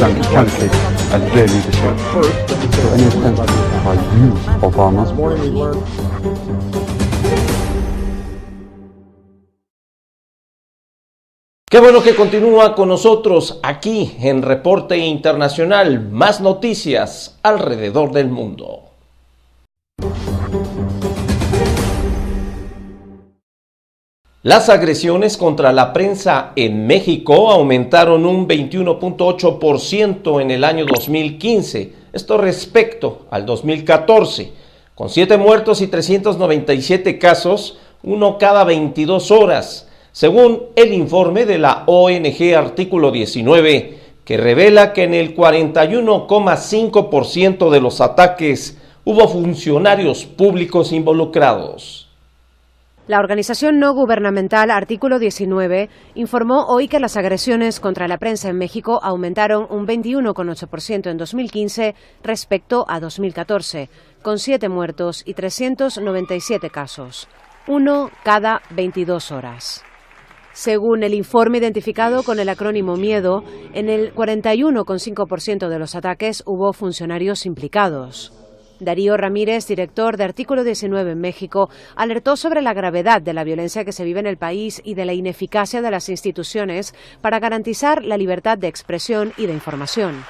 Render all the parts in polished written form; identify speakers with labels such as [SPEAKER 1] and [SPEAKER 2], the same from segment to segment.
[SPEAKER 1] understand the candidate as their leadership. So in a sense, I use Obama's words.
[SPEAKER 2] Qué bueno que continúa con nosotros aquí en Reporte Internacional. Más noticias alrededor del mundo. Las agresiones contra la prensa en México aumentaron un 21.8% en el año 2015, esto respecto al 2014, con 7 muertos y 397 casos, uno cada 22 horas, según el informe de la ONG Artículo 19, que revela que en el 41.5% de los ataques hubo funcionarios públicos involucrados.
[SPEAKER 3] La organización no gubernamental Artículo 19 informó hoy que las agresiones contra la prensa en México aumentaron un 21,8% en 2015 respecto a 2014, con 7 muertos y 397 casos, uno cada 22 horas. Según el informe identificado con el acrónimo MIEDO, en el 41,5% de los ataques hubo funcionarios implicados. Darío Ramírez, director de Artículo 19 en México, alertó sobre la gravedad de la violencia que se vive en el país y de la ineficacia de las instituciones para garantizar la libertad de expresión y de información.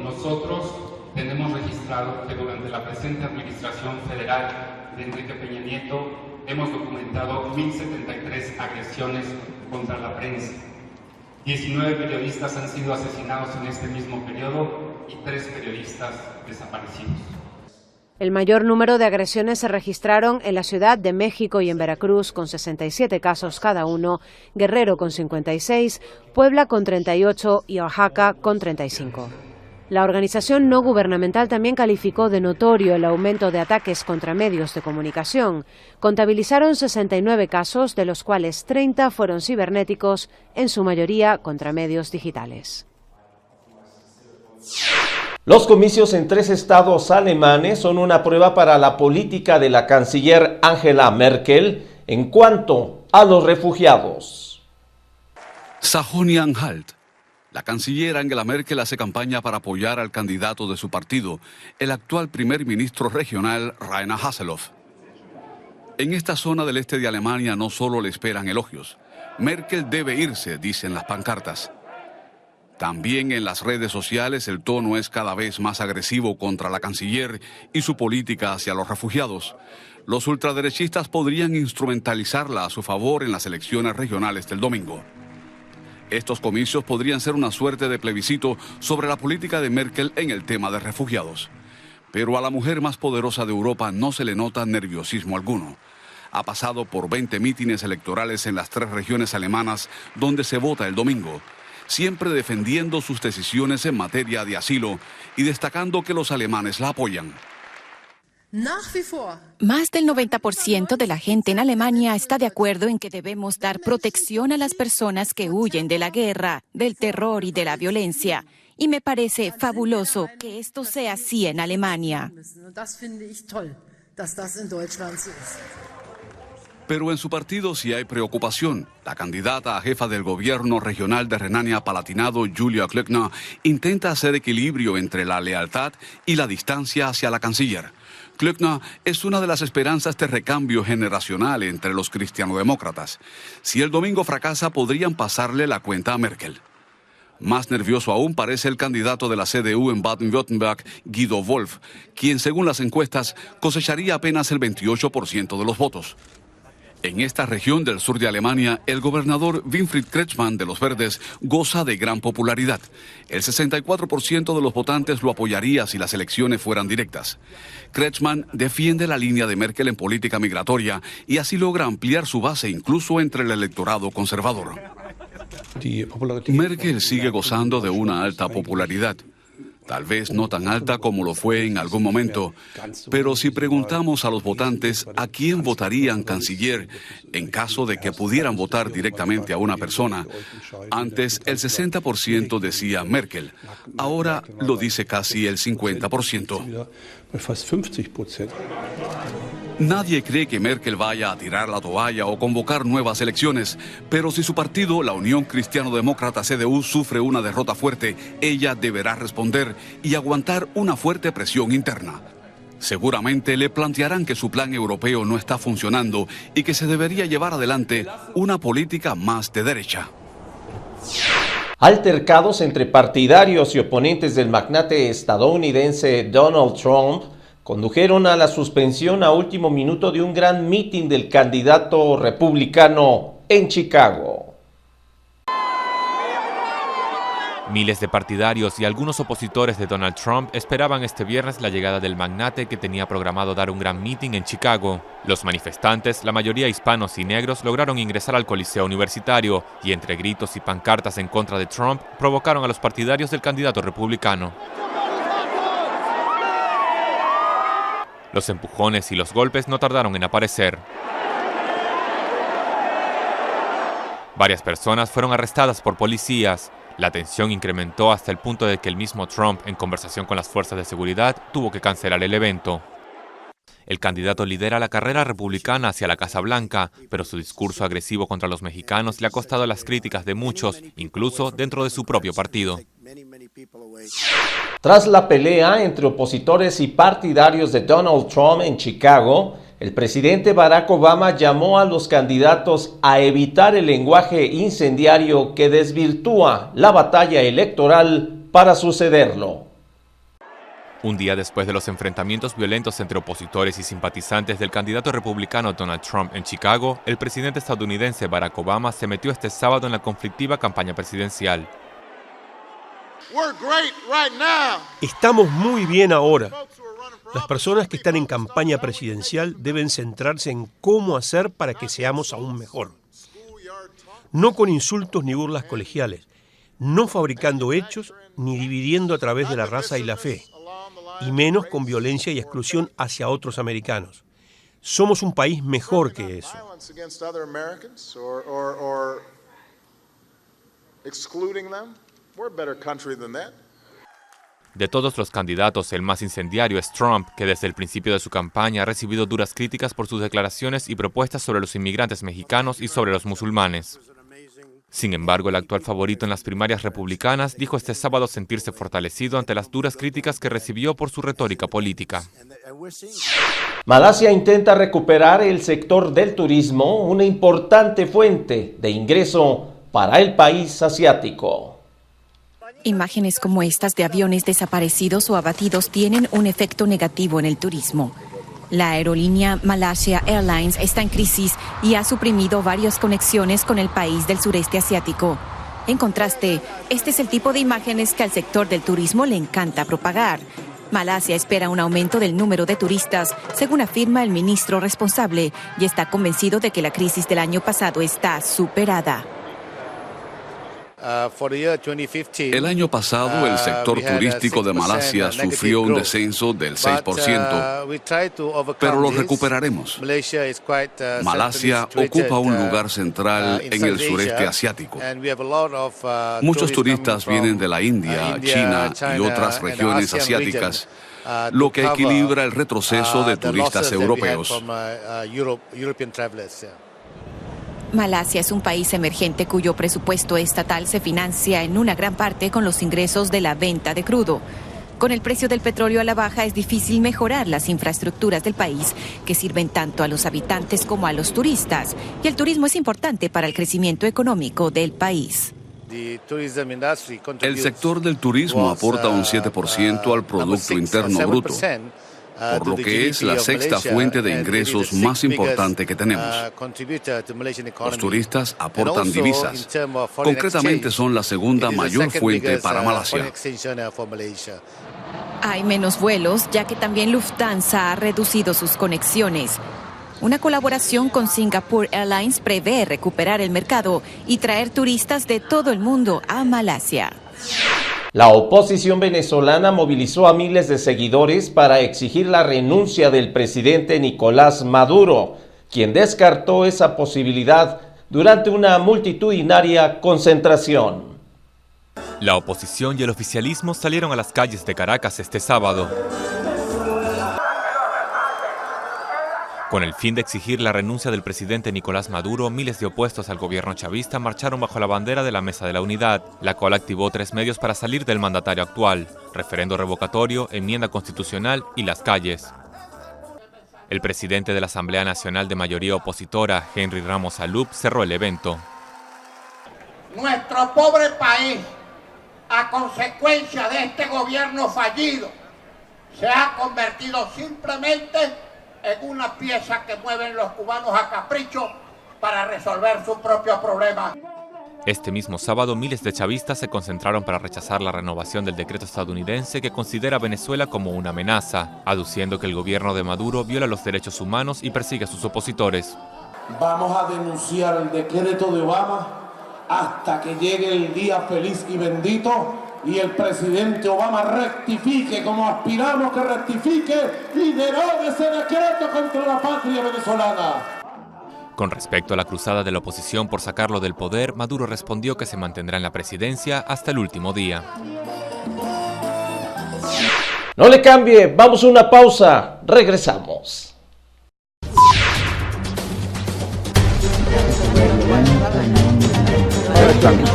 [SPEAKER 4] Nosotros tenemos registrado que durante la presente administración federal de Enrique Peña Nieto hemos documentado 1.073 agresiones contra la prensa. 19 periodistas han sido asesinados en este mismo periodo y 3 periodistas desaparecidos.
[SPEAKER 3] El mayor número de agresiones se registraron en la Ciudad de México y en Veracruz, con 67 casos cada uno, Guerrero con 56, Puebla con 38 y Oaxaca con 35. La organización no gubernamental también calificó de notorio el aumento de ataques contra medios de comunicación. Contabilizaron 69 casos, de los cuales 30 fueron cibernéticos, en su mayoría contra medios digitales.
[SPEAKER 2] Los comicios en 3 estados alemanes son una prueba para la política de la canciller Angela Merkel en cuanto a los refugiados.
[SPEAKER 5] Sajonia-Anhalt. La canciller Angela Merkel hace campaña para apoyar al candidato de su partido, el actual primer ministro regional Rainer Haseloff. En esta zona del este de Alemania no solo le esperan elogios. Merkel debe irse, dicen las pancartas. También en las redes sociales el tono es cada vez más agresivo contra la canciller y su política hacia los refugiados. Los ultraderechistas podrían instrumentalizarla a su favor en las elecciones regionales del domingo. Estos comicios podrían ser una suerte de plebiscito sobre la política de Merkel en el tema de refugiados. Pero a la mujer más poderosa de Europa no se le nota nerviosismo alguno. Ha pasado por 20 mítines electorales en las 3 regiones alemanas donde se vota el domingo, siempre defendiendo sus decisiones en materia de asilo y destacando que los alemanes la apoyan.
[SPEAKER 6] Más del 90% de la gente en Alemania está de acuerdo en que debemos dar protección a las personas que huyen de la guerra, del terror y de la violencia. Y me parece fabuloso que esto sea así en Alemania.
[SPEAKER 5] Pero en su partido sí hay preocupación. La candidata a jefa del gobierno regional de Renania-Palatinado, Julia Klöckner, intenta hacer equilibrio entre la lealtad y la distancia hacia la canciller. Klöckner es una de las esperanzas de recambio generacional entre los cristianodemócratas. Si el domingo fracasa, podrían pasarle la cuenta a Merkel. Más nervioso aún parece el candidato de la CDU en Baden-Württemberg, Guido Wolf, quien según las encuestas cosecharía apenas el 28% de los votos. En esta región del sur de Alemania, el gobernador Winfried Kretschmann de los Verdes goza de gran popularidad. El 64% de los votantes lo apoyaría si las elecciones fueran directas. Kretschmann defiende la línea de Merkel en política migratoria y así logra ampliar su base incluso entre el electorado conservador. Merkel sigue gozando de una alta popularidad. Tal vez no tan alta como lo fue en algún momento, pero si preguntamos a los votantes a quién votarían canciller en caso de que pudieran votar directamente a una persona, antes el 60% decía Merkel, ahora lo dice casi el 50%. Nadie cree que Merkel vaya a tirar la toalla o convocar nuevas elecciones, pero si su partido, la Unión Cristiano-Demócrata CDU, sufre una derrota fuerte, ella deberá responder y aguantar una fuerte presión interna. Seguramente le plantearán que su plan europeo no está funcionando y que se debería llevar adelante una política más de derecha.
[SPEAKER 2] Altercados entre partidarios y oponentes del magnate estadounidense Donald Trump condujeron a la suspensión a último minuto de un gran mitin del candidato republicano en Chicago.
[SPEAKER 7] Miles de partidarios y algunos opositores de Donald Trump esperaban este viernes la llegada del magnate que tenía programado dar un gran mitin en Chicago. Los manifestantes, la mayoría hispanos y negros, lograron ingresar al Coliseo Universitario y entre gritos y pancartas en contra de Trump provocaron a los partidarios del candidato republicano. Los empujones y los golpes no tardaron en aparecer. Varias personas fueron arrestadas por policías. La tensión incrementó hasta el punto de que el mismo Trump, en conversación con las fuerzas de seguridad, tuvo que cancelar el evento. El candidato lidera la carrera republicana hacia la Casa Blanca, pero su discurso agresivo contra los mexicanos le ha costado las críticas de muchos, incluso dentro de su propio partido.
[SPEAKER 2] Tras la pelea entre opositores y partidarios de Donald Trump en Chicago, el presidente Barack Obama llamó a los candidatos a evitar el lenguaje incendiario que desvirtúa la batalla electoral para sucederlo.
[SPEAKER 7] Un día después de los enfrentamientos violentos entre opositores y simpatizantes del candidato republicano Donald Trump en Chicago, el presidente estadounidense Barack Obama se metió este sábado en la conflictiva campaña presidencial.
[SPEAKER 8] Estamos muy bien ahora. Las personas que están en campaña presidencial deben centrarse en cómo hacer para que seamos aún mejor. No con insultos ni burlas colegiales, no fabricando hechos ni dividiendo a través de la raza y la fe, y menos con violencia y exclusión hacia otros americanos. Somos un país mejor que eso.
[SPEAKER 7] De todos los candidatos, el más incendiario es Trump, que desde el principio de su campaña ha recibido duras críticas por sus declaraciones y propuestas sobre los inmigrantes mexicanos y sobre los musulmanes. Sin embargo, el actual favorito en las primarias republicanas dijo este sábado sentirse fortalecido ante las duras críticas que recibió por su retórica política.
[SPEAKER 2] Malasia intenta recuperar el sector del turismo, una importante fuente de ingreso para el país asiático.
[SPEAKER 6] Imágenes como estas de aviones desaparecidos o abatidos tienen un efecto negativo en el turismo. La aerolínea Malaysia Airlines está en crisis y ha suprimido varias conexiones con el país del sureste asiático. En contraste, este es el tipo de imágenes que al sector del turismo le encanta propagar. Malasia espera un aumento del número de turistas, según afirma el ministro responsable, y está convencido de que la crisis del año pasado está superada.
[SPEAKER 5] El año pasado, el sector turístico de Malasia sufrió un descenso del 6%, pero lo recuperaremos. Malasia ocupa un lugar central en el sureste asiático. Muchos turistas vienen de la India, China y otras regiones asiáticas, lo que equilibra el retroceso de turistas europeos.
[SPEAKER 6] Malasia es un país emergente cuyo presupuesto estatal se financia en una gran parte con los ingresos de la venta de crudo. Con el precio del petróleo a la baja es difícil mejorar las infraestructuras del país, que sirven tanto a los habitantes como a los turistas, y el turismo es importante para el crecimiento económico del país.
[SPEAKER 5] El sector del turismo aporta un 7% al Producto Interno Bruto, por lo que es la sexta fuente de ingresos más importante que tenemos. Los turistas aportan divisas. Concretamente son la segunda mayor fuente para Malasia.
[SPEAKER 6] Hay menos vuelos, ya que también Lufthansa ha reducido sus conexiones. Una colaboración con Singapore Airlines prevé recuperar el mercado y traer turistas de todo el mundo a Malasia.
[SPEAKER 2] La oposición venezolana movilizó a miles de seguidores para exigir la renuncia del presidente Nicolás Maduro, quien descartó esa posibilidad durante una multitudinaria concentración.
[SPEAKER 7] La oposición y el oficialismo salieron a las calles de Caracas este sábado. Con el fin de exigir la renuncia del presidente Nicolás Maduro, miles de opuestos al gobierno chavista marcharon bajo la bandera de la Mesa de la Unidad, la cual activó 3 medios para salir del mandatario actual: referendo revocatorio, enmienda constitucional y las calles. El presidente de la Asamblea Nacional de mayoría opositora, Henry Ramos Alup, cerró el evento.
[SPEAKER 9] Nuestro pobre país, a consecuencia de este gobierno fallido, se ha convertido simplemente en una pieza que mueven los cubanos a capricho para resolver su propio problema.
[SPEAKER 7] Este mismo sábado, miles de chavistas se concentraron para rechazar la renovación del decreto estadounidense que considera a Venezuela como una amenaza, aduciendo que el gobierno de Maduro viola los derechos humanos y persigue a sus opositores.
[SPEAKER 10] Vamos a denunciar el decreto de Obama hasta que llegue el día feliz y bendito y el presidente Obama rectifique como aspiramos que rectifique y derogue ese decreto contra la patria venezolana.
[SPEAKER 7] Con respecto a la cruzada de la oposición por sacarlo del poder, Maduro respondió que se mantendrá en la presidencia hasta el último día.
[SPEAKER 2] No le cambie, vamos a una pausa, regresamos.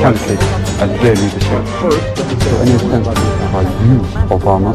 [SPEAKER 1] Country as their leadership. So any attempt by you, Obama,